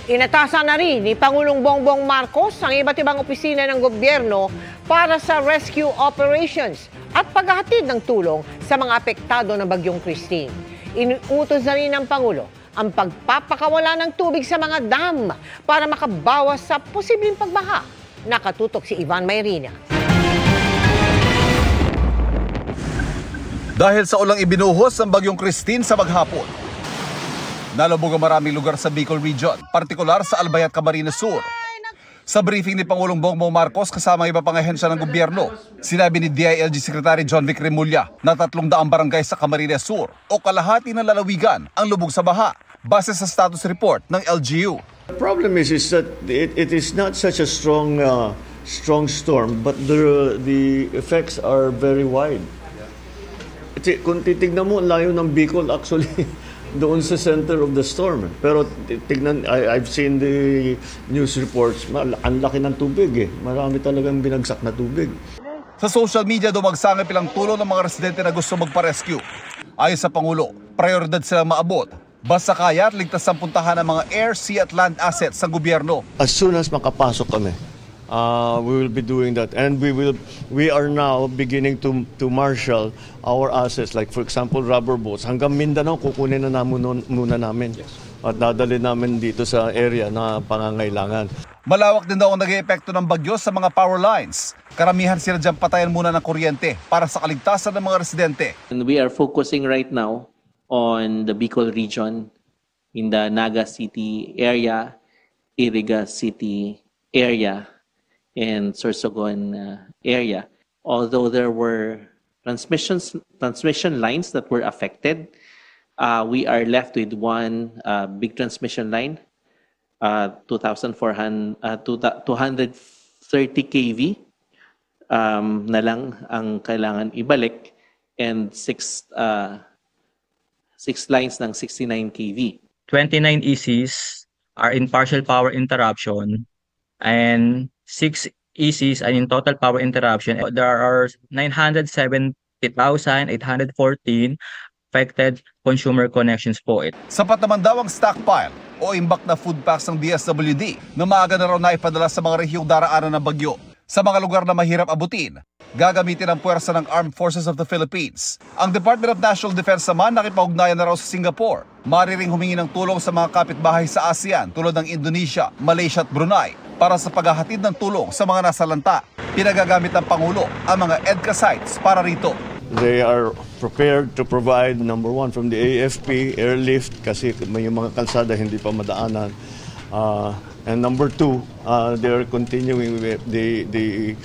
Inatasan na rin ni Pangulong Bongbong Marcos ang iba't ibang opisina ng gobyerno para sa rescue operations at paghahatid ng tulong sa mga apektado ng Bagyong Christine. Inuutos na rin ng Pangulo ang pagpapakawala ng tubig sa mga dam para makabawas sa posibleng pagbaha. Nakatutok si Ivan Mayrina. Dahil sa ulang ibinuhos ng Bagyong Christine sa maghapon, nalubog ang maraming lugar sa Bicol Region, partikular sa Albay at Camarines Sur. Sa briefing ni Pangulong Bongbong Marcos kasama iba pang ahensya ng gobyerno, sinabi ni DILG Secretary John Vic Remulla na 300 barangay sa Camarines Sur o kalahati ng lalawigan ang lubog sa baha base sa status report ng LGU. The problem is that it is not such a strong storm, but the effects are very wide. Kung titignan mo, layo ng Bicol actually doon sa center of the storm. Pero tignan, I've seen the news reports, ang laki ng tubig eh. Marami talagang binagsak na tubig. Sa social media, dumagsangip ilang tulong ng mga residente na gusto magpa-rescue. Ayon sa Pangulo, prioridad silang maabot. Basta kaya at ligtas ang puntahan ng mga air, sea at land assets sa gobyerno. As soon as makapasok kami, we will be doing that, and we are now beginning to marshal our assets, like for example rubber boats hanggang Mindanao. Kukunin na muna namin at dadalhin namin dito sa area na pangangailangan. Malawak din daw ang nag-eepekto ng bagyo sa mga power lines. Karamihan sila dyan patayan muna ng kuryente para sa kaligtasan ng mga residente. And we are focusing right now on the Bicol region, in the Naga City area, Iriga City area, and Sorsogon area. Although there were transmission lines that were affected, we are left with one big transmission line, 230 kV na lang ang kailangan ibalik, and six lines ng 69 kV. 29 ECs are in partial power interruption and 6 ECs are in total power interruption. There are 970,814 affected consumer connections po. Sapat naman daw ang stockpile o imbak na food packs ng DSWD na maaga na raw na ipadala sa mga rehiyong daraanan ng bagyo. Sa mga lugar na mahirap abutin, gagamitin ang puwersa ng Armed Forces of the Philippines. Ang Department of National Defense naman nakipag-ugnayan na raw sa Singapore. Mariring humingi ng tulong sa mga kapitbahay sa ASEAN tulad ng Indonesia, Malaysia at Brunei para sa paghahatid ng tulong sa mga nasalanta. Pinagagamit ng Pangulo ang mga EDCA sites para rito. They are prepared to provide, number one, from the AFP, airlift, kasi may mga kalsada hindi pa madaanan. And number two, they are continuing with the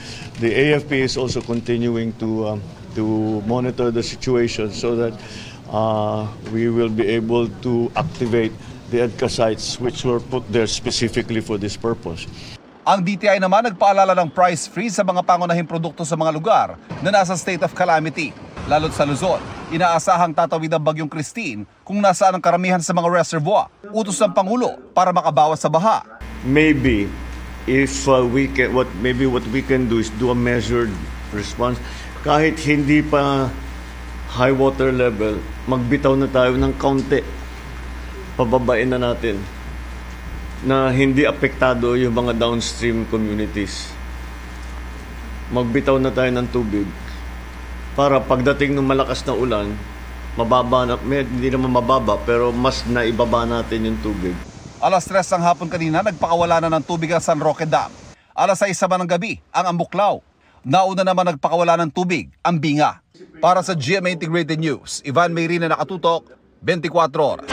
AFP is also continuing to monitor the situation so that we will be able to activate the EDCA sites which were put there specifically for this purpose. Ang DTI naman nagpaalala ng price freeze sa mga pangunahing produkto sa mga lugar na nasa state of calamity. Lalo't sa Luzon, inaasahang tatawid ang Bagyong Christine kung nasaan ang karamihan sa mga reservoir. Utos ng Pangulo para makabawas sa baha. Maybe if what we can do is do a measured response. Kahit hindi pa high water level, magbitaw na tayo ng kaunti. Pababain na natin na hindi apektado yung mga downstream communities. Magbitaw na tayo ng tubig para pagdating ng malakas na ulan, mababa na, hindi naman mababa, pero mas naibaba natin yung tubig. Alas 3 ng hapon kanina, nagpakawala na ng tubig ang San Roque Dam. Alas 6 ng gabi, ang Ambuklaw. Nauna naman nagpakawala ng tubig, ang Binga. Para sa GMA Integrated News, Ivan Mayrina, nakatutok, 24 oras.